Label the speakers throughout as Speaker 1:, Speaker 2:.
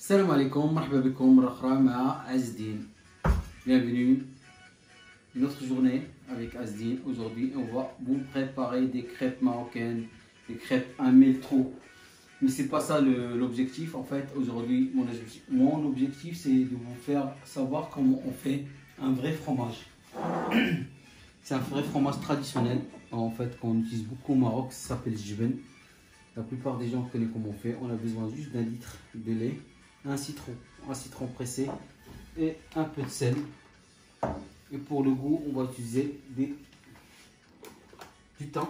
Speaker 1: Salam alaikum, marhaba bikoum, Rakhra Azdin. Bienvenue. Notre journée avec Azdin. Aujourd'hui, on va vous préparer des crêpes marocaines, des crêpes à métro. Mais c'est pas ça l'objectif. En fait, aujourd'hui, mon objectif, c'est de vous faire savoir comment on fait un vrai fromage. C'est un vrai fromage traditionnel, en fait, qu'on utilise beaucoup au Maroc. Ça s'appelle jben. La plupart des gens connaissent comment on fait. On a besoin juste d'un litre de lait, un citron pressé et un peu de sel. Et pour le goût, on va utiliser du thym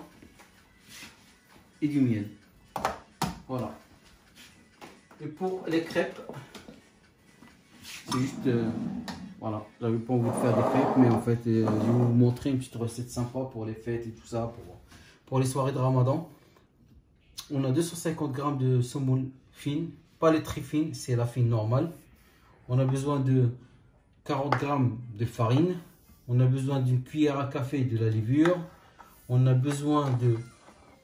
Speaker 1: et du miel. Voilà. Et pour les crêpes, c'est juste voilà, j'avais pas envie de faire des crêpes, mais en fait, je vais vous montrer une petite recette sympa pour les fêtes et tout ça, pour les soirées de Ramadan. On a 250 g de semoule fine, pas les très fines, c'est la fine normale. On a besoin de 40 g de farine. On a besoin d'une cuillère à café de la levure. On a besoin de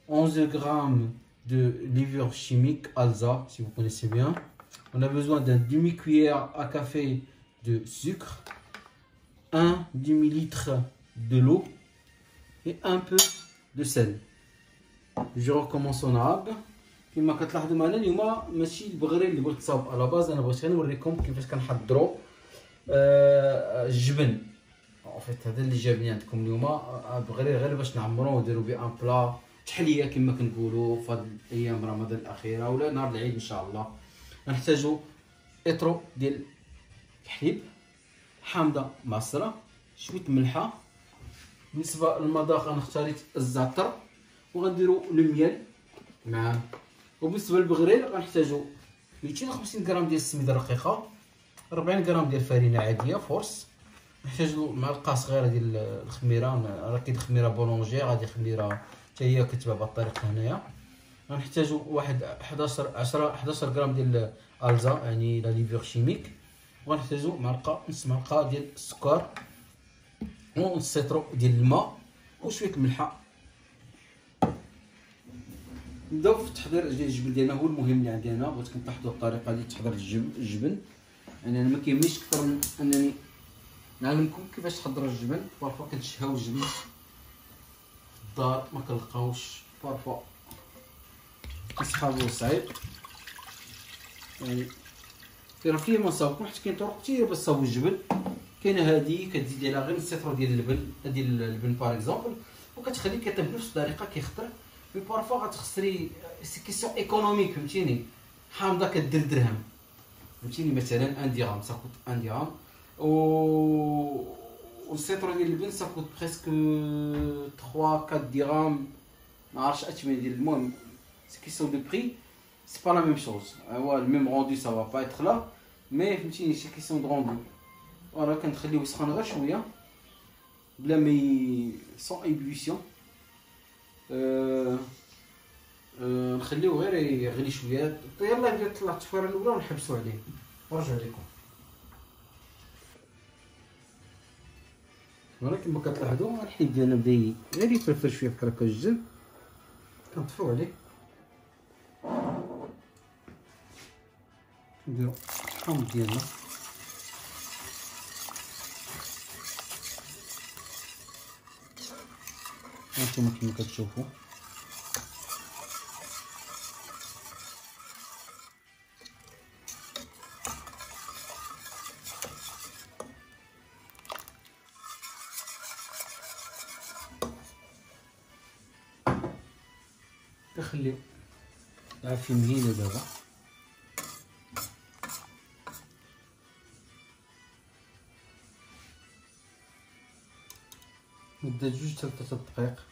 Speaker 1: 11 g de levure chimique Alza, si vous connaissez bien. On a besoin d'un demi-cuillère à café de sucre, un demi-litre de l'eau et un peu de sel. Je recommence en arabe. كما كتلاحظوا معنا اليوم ماشي البغرير اللي بغيت تصاوب على باز، انا بغيت غير نوريكم كيفاش كنحضروا الجبن. ان فيت هذا اللي جابني عندكم اليوم بغرير غير باش نعمروه ونديروا به ان بلا تحليه كما كنقولوا في هاد الايام رمضان الاخيره ولا نهار العيد ان شاء الله. غنحتاجوا اطرو ديال الحليب، حامضه معصره، شويه ملحه. بالنسبه للمذاق انا اختاريت الزعتر، وغنديروا الميل معاه. وبالنسبه للبغرير غنحتاجوا 250 غرام ديال السميده الرقيقه، 40 غرام ديال الفرينه عاديه فورس، نحتاجوا معلقه صغيره ديال الخميره. راه كاين خميره بولونجير، هذه خميره حتى هي كتباع بهذه الطريقه هنايا. غنحتاجوا واحد 11 غرام ديال الزا يعني لا ليفور شيميك، وغنحتاجوا نص معلقه ديال السكر ونص سيترو ديال الماء وشويه الملحه. نبداو في التحضير ديال الجبن ديالنا. هو المهم اللي عندي انا، بغيتكم تلاحظوا الطريقه ديال تحضير الجبن. يعني انا ما كيهمنيش اكثر من انني نعلمكم كيفاش تحضروا الجبن. بارفوا كنشهاو الجبن في الدار ما كنلقاوش، بارفوا كنسحابوه صعيب. يعني راه فيه ما نصاوبكم حيت كاين طرق كثيره باش تصاوبوا الجبن. كاينه هذه كتزيدي عليها غير السيترو ديال اللبن، ديال اللبن باغ اكزومبل، وكتخليه كيطيب بنفس الطريقه كيخضر. مي بارفوا غتخسري، سي كيسيون ايكونوميك فهمتيني. حامضه كدير درهم فهمتيني، مثلا 1 درهم ساكوت 1 درهم، والسيترو ديال اللبن ساكوت بريسك 3 4 درهم، ما عرفتش اثمن ديال. المهم سي كيسيون دو بري، سي با لا ميم شوز. هو الميم روندو سا فا با ايتر لا، مي فهمتيني سي كيسيون دو روندو. فوالا كنخليوه يسخن غير شويه بلا مي سون ايبوليسيون. نخليوه غير يغلي شويه. يلاه طلع التفويره الاولى ونحبسوا عليه ونرجع لكم. فوالا كما كتلاحظوا الحليب ديالنا بدا غير يفرفر شويه بحال هكا الجن. كنطفيو عليه، نديرو الحامض ديالنا. هانتوما كما كتشوفوا كنخليو العافيه مهيله دابا. مدة 2 حتى 3 دقائق.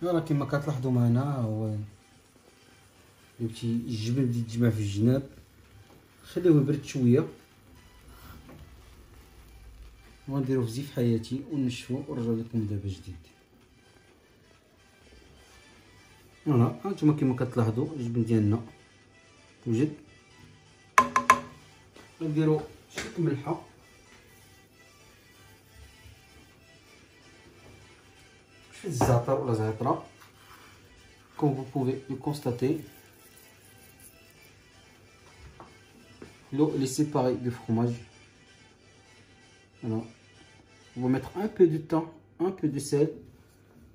Speaker 1: فوالا كما كتلاحظوا معنا هو فهمتي الجبن بدي يتجمع في الجناب. خليوه يبرد شويه وغنديروه في زيت حياتي ونشفوه ونرجع لكم دابا جديد. فوالا هانتوما كما كتلاحظوا الجبن ديالنا وجد. نديرو شويه ملحه الزعتر ولا زعترة. Comme vous pouvez le constater, l'eau est séparée du fromage. Alors, on va mettre un peu de temps, un peu de sel.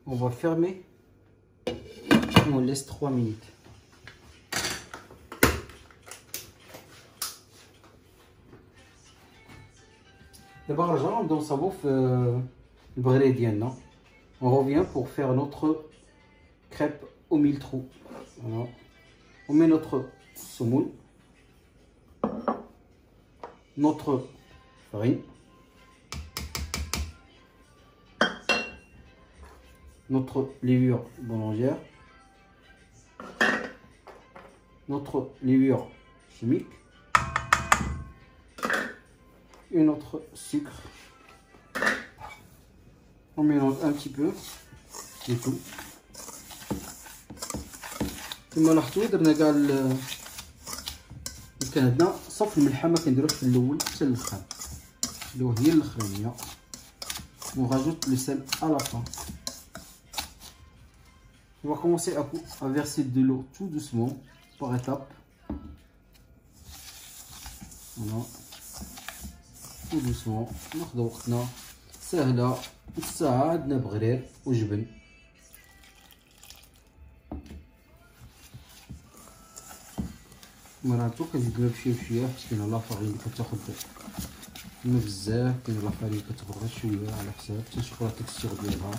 Speaker 1: On va fermer et on laisse 3 minutes. D'abord, on donne ça le brûlé d'Yanna. On revient pour faire notre crêpe au 1000 trous. Voilà. On met notre semoule, notre farine, notre levure boulangère, notre levure chimique et notre sucre. On mélange un petit peu et tout. كما لاحظتوا درنا كاع كان عندنا صف الملحه ما كنديروش في الاول حتى الاخر اللي هي الاخرانيه. On rajoute le sel à la fin. On va commencer à verser de l'eau tout doucement par étapes. Voilà. tout doucement. ناخذ وقتنا، سهله والساعه عندنا بغرير وجبن. مراتو كنزيد لها بشويه بشويه حيت كاينه لافارين اللي كتاخد ما بزاف، كاينه لافارين كتاخد غير شويه على حساب تنشوفوا لا تكستير ديالها.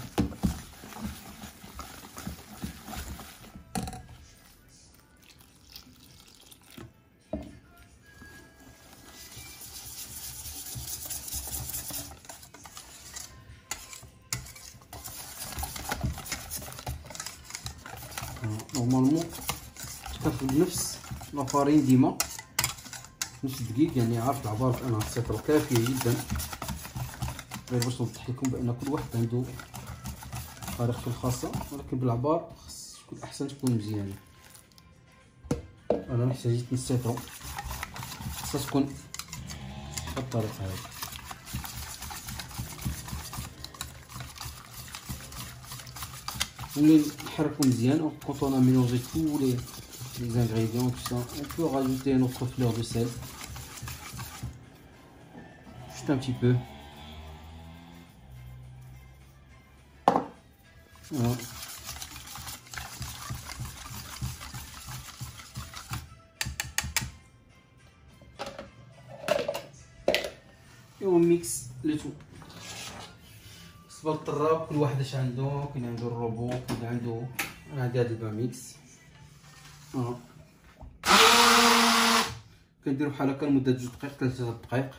Speaker 1: نورمالمون كتاخد نفس لافارين ديما نص دقيق، يعني عارف العبار بان السيطره كافيه جدا، غير باش نوضح لكم بان كل واحد عنده طريقته الخاصه، ولكن بالعبار خص تكون احسن تكون مزيانه. انا محتاجيت السيطره خاصها تكون بالطريقه هذه. On نحركو مزيان. Quand on a mélangé tous les ingrédients, tout ça, on peut rajouter notre fleur de sel, juste un petit peu. Voilà. Et on mixe le tout. بالنسبه للطراب كل واحد اش عنده، كاين عنده الروبو، كاين عنده، انا عندي هذا الباميكس. كنديرو بحال هكا لمده 2 دقائق 3 دقائق.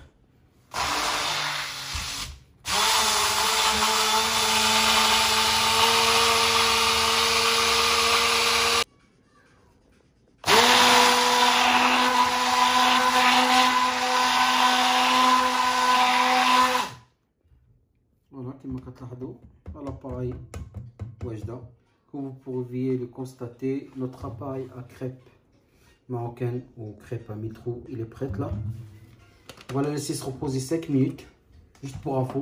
Speaker 1: Voilà, كما كتلاحظوا l'appareil واجده. Comme vous pourriez le constater, notre appareil à crêpes marocaine ou crêpes à 1000 trous, il est prêt là. On va la laisser se reposer 5 minutes, juste pour info.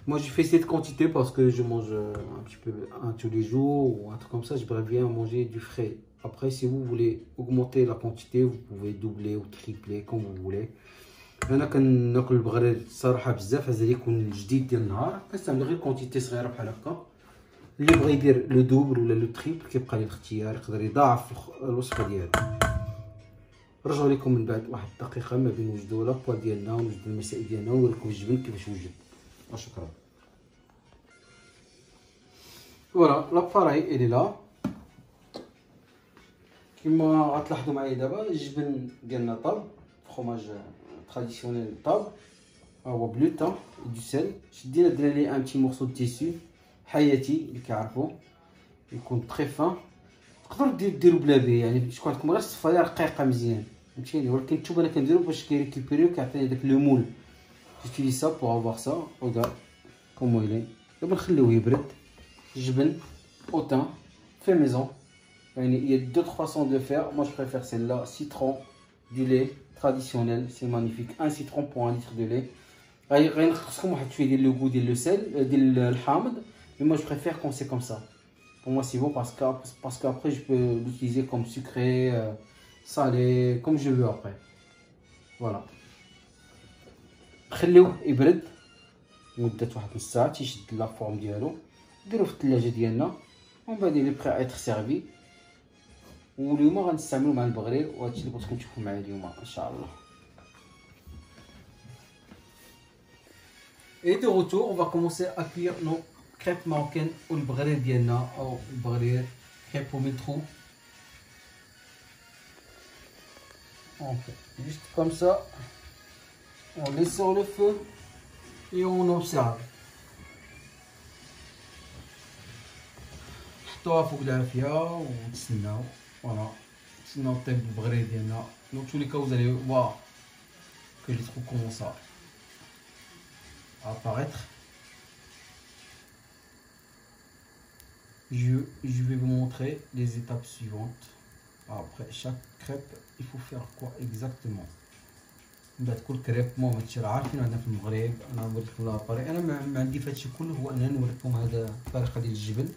Speaker 1: Moi j'ai fait cette quantité parce que je mange un petit peu tous les jours ou un truc comme ça. J'aimerais bien manger du frais. Après, si vous voulez augmenter la quantité, vous pouvez doubler ou tripler comme vous voulez. انا كناكل البغرير الصراحه بزاف، هذا يكون جديد ديال النهار كنستعمل غير كونتيتي صغيره بحال هكا. اللي بغى يدير لو دوبل ولا لو تريبل كيبقى ليه الاختيار، يقدر يضاعف الوصفه ديالو. نرجعوا لكم من بعد واحد الدقيقه ما بين نوجدوا لابوا ديالنا ونوجدوا المسائل ديالنا ونوريكم الجبن كيفاش وجد. وشكرا. فوالا لاباراي الي لا كما غتلاحظوا معايا دابا الجبن ديالنا طاب، فروماج traditionnel طاب. هو بلوطا دو سيل، شدينا درنا ليه ان تي مورسو دو تيسو حياتي اللي كيعرفوا يكون تري فان. تقدروا ديروا بلا بيه، يعني تكون عندكم غير الصفايه رقيقه مزيان فهمتيني، ولكن نتوما انا كنديرو باش كيريكوبيريو كيعطيني داك لو مول. جوتيليز سا بوغ افوار سا. ريغارد كومون إلي. دابا نخليوه يبرد. الجبن اوتان في ميزون، يعني il y a 2-3 façons de faire. Moi je préfère celle-là, citron, du lait traditionnel, c'est magnifique. Un citron pour 1 litre de lait. غينقصكم واحد شويه ديال لو غو ديال لو سيل ديال الحامض، Mais moi je préfère quand c'est comme ça. Pour moi c'est bon parce qu'après je peux l'utiliser comme sucré, salé, comme je veux après. Voilà. خليوه يبرد مدة واحد نص ساعة تيشد لا فورم ديالو، نديروه في الثلاجة ديالنا، ومن بعد لي بخي ايتر سيرفي. واليوم غنستعملو مع البغرير، وهادشي اللي بغيتكم تشوفوا معايا اليوم ان شاء الله. Et de retour, on va commencer à cuire nos crêpes marocaines ou le bغرير ديالنا او البغرير crêpes au métro. On fait juste comme ça, on laisse sur le feu et on observe. نحطوها فوق العافية ونتسناو. فوالا نتسناو طيب البغرير ديالنا. Dans tous les cas, vous allez voir que les trous commencent à apparaître. Je vais vous montrer les étapes suivantes. Après chaque crêpe, il faut faire quoi exactement. بعد كل كريب المهم هادشي راه عارفين عندنا في المغرب. انا نوريكم لاباري، انا ما عندي في هادشي كله هو انني نوريكم هذا الطريقه ديال الجبن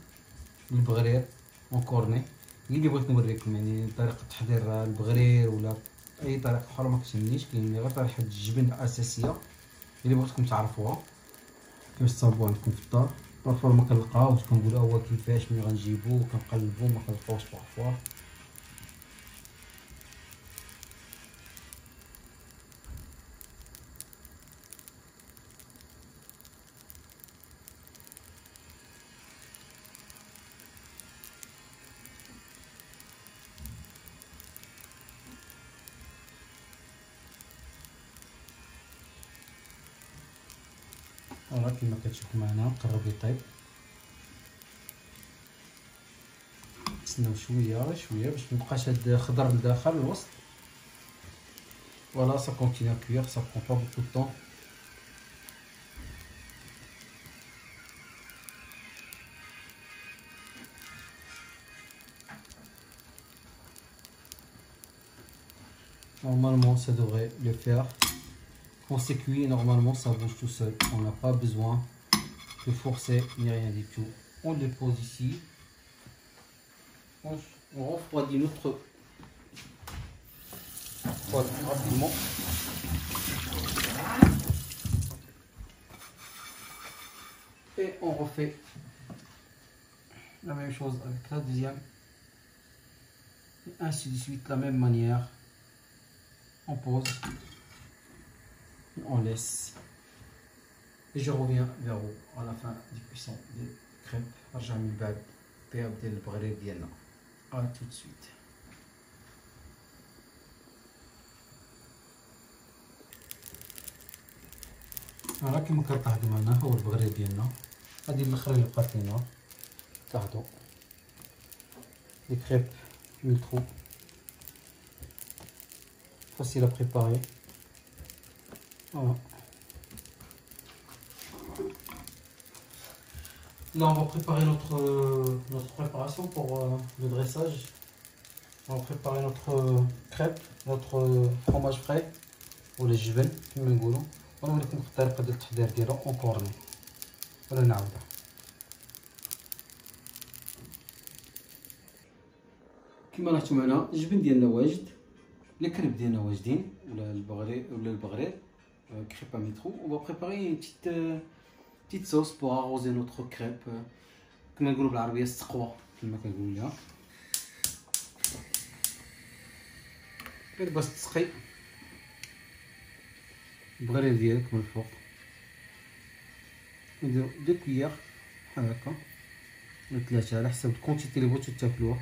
Speaker 1: بالبغرير اونكورني. هي اللي بغيت نوريكم، يعني طريقه تحضير البغرير ولا اي طريقه اخرى ما كتهمنيش، كاين غير طريقه الجبن الاساسيه اللي بغيتكم تعرفوها كيفاش تصاوبوا عندكم في الدار. بارفور ما كنلقاوش كنقولوا هو كيفاش ملي غنجيبو كنقلبو ما كنلقاوش بارفور. فوالا كيما كتشوفوا معنا قرب يطيب. نتسناو شويه شويه باش ميبقاش هاد الخضر لداخل الوسط. فوالا سا كونتيني ا كوير، سا برون با بوكو دو طون. Normalement ça devrait le faire. Quand c'est cuit, normalement ça bouge tout seul. On n'a pas besoin de forcer ni rien du tout. On le pose ici. On refroidit notre poêle rapidement. Et on refait la même chose avec la deuxième. Et ainsi de suite, la même manière. On pose. On laisse et je reviens vers vous à la fin du cuisson des crêpes. نرجع من بعد الطياب ديال البغرير ديالنا. À tout de suite. راه كيما كتلاحظوا معنا هو البغرير ديالنا. هذه الاخرين اللي بقات لينا لاحظوا les crêpes métro facile à préparer. Voilà. Là on va préparer notre préparation pour le dressage. On va préparer notre crêpe, notre fromage frais ou les جبن كما نقولوا. ونوريكم الطريقه ديال التحضير ديالو اونكورني ولا نعاودها. كما راكم معنا الجبن ديالنا واجد، les crêpes ديالنا واجدين ولا البغرير crêpes à métro. On va préparer une petite sauce pour arroser notre crêpe. كما نقولوا بالعربيه السقوه كما كنقولوا لها. غير باش تسقي البغرير ديالك من الفوق. نديرو 2 كويار بحال هكا ولا 3 على حسب الكونتيتي اللي بغيتو تاكلوها.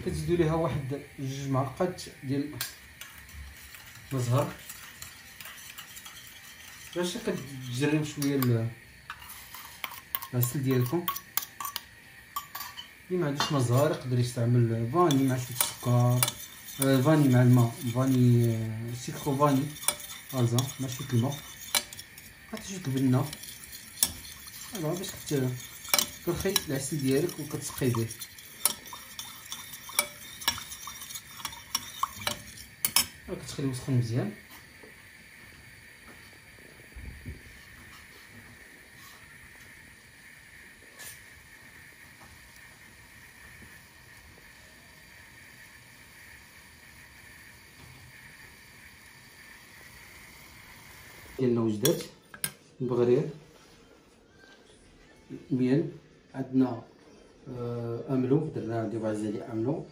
Speaker 1: كتزيدوا ليها واحد 2 معلقات ديال الزهر باش كتجريو شويه العسل ديالكم. اللي ما عندوش ما زهر يقدر يستعمل فاني مع شويه السكر، فاني مع الماء، فاني سيترو فاني غازا مع شويه الماء، حتى شويه البنه. فوالا باش كتخيط العسل ديالك وكتسقي به. كتخليو يسخن مزيان. ديالنا وجدات البغرير ميال. عندنا املو درنا عندي واحد زالي املو،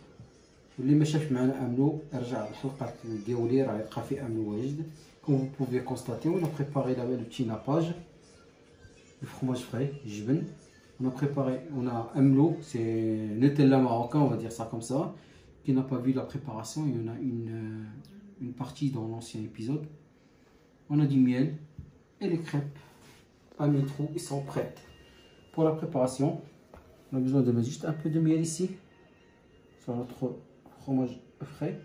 Speaker 1: واللي ما شافش معنا املو رجع الحلقه ديالي راه يلقى في املو واجد. كوم vous pouvez constater, on a préparé le petit nappage, le fromage frais, jbin. On a préparé, on a amlo, c'est Nutella marocain, on va dire ça comme ça. Qui n'a pas vu la préparation, il y en a une partie dans l'ancien épisode. On a du miel et les crêpes à métro, ils sont prêtes. Pour la préparation, on a besoin de mettre juste un peu de miel ici sur notre fromage frais.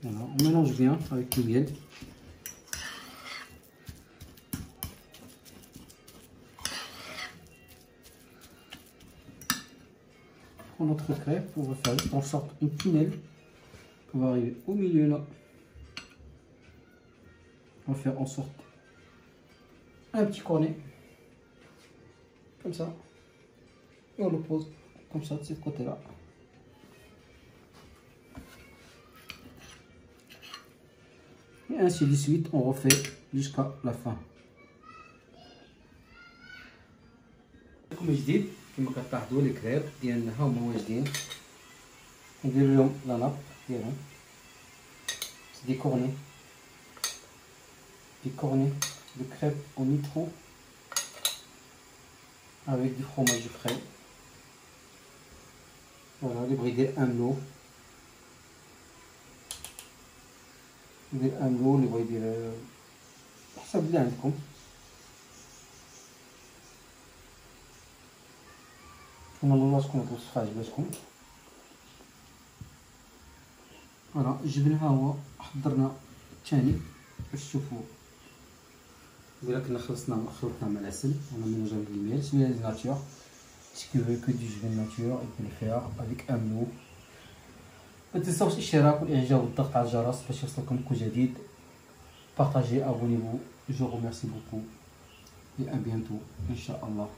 Speaker 1: Voilà, on mélange bien avec le miel. Pour notre crêpe, on va faire en sorte une tunnel. On va arriver au milieu là. On va faire en sorte un petit cornet comme ça et on le pose comme ça de ce côté là. Et ainsi de suite, on refait jusqu'à la fin. كما جديد كما كتلاحظوا لي كريب ديالنا ها هما واجدين. ندير لهم لا ناب ديالهم دي cornets de crêpes au nitro avec du fromage frais. Voilà, les bridés amlo. ندير املو اللي بغا يدير حسب اللي عندكم. نتمنى تكون هاد الوصفه عجبتكم. فوالا الجبن ها هو حضرنا الثاني باش تشوفوا. إلا كنا خلطنا مع العسل on a mélangé avec le miel, celui-là de nature. Si tu veux que du jus nature, il peut le faire avec amlo. ما تنساوش الاشتراك والاعجاب والضغط على الجرس باش يوصلكم كل جديد. Partagez, abonnez-vous. Je vous remercie beaucoup et à bientôt, Inch'Allah.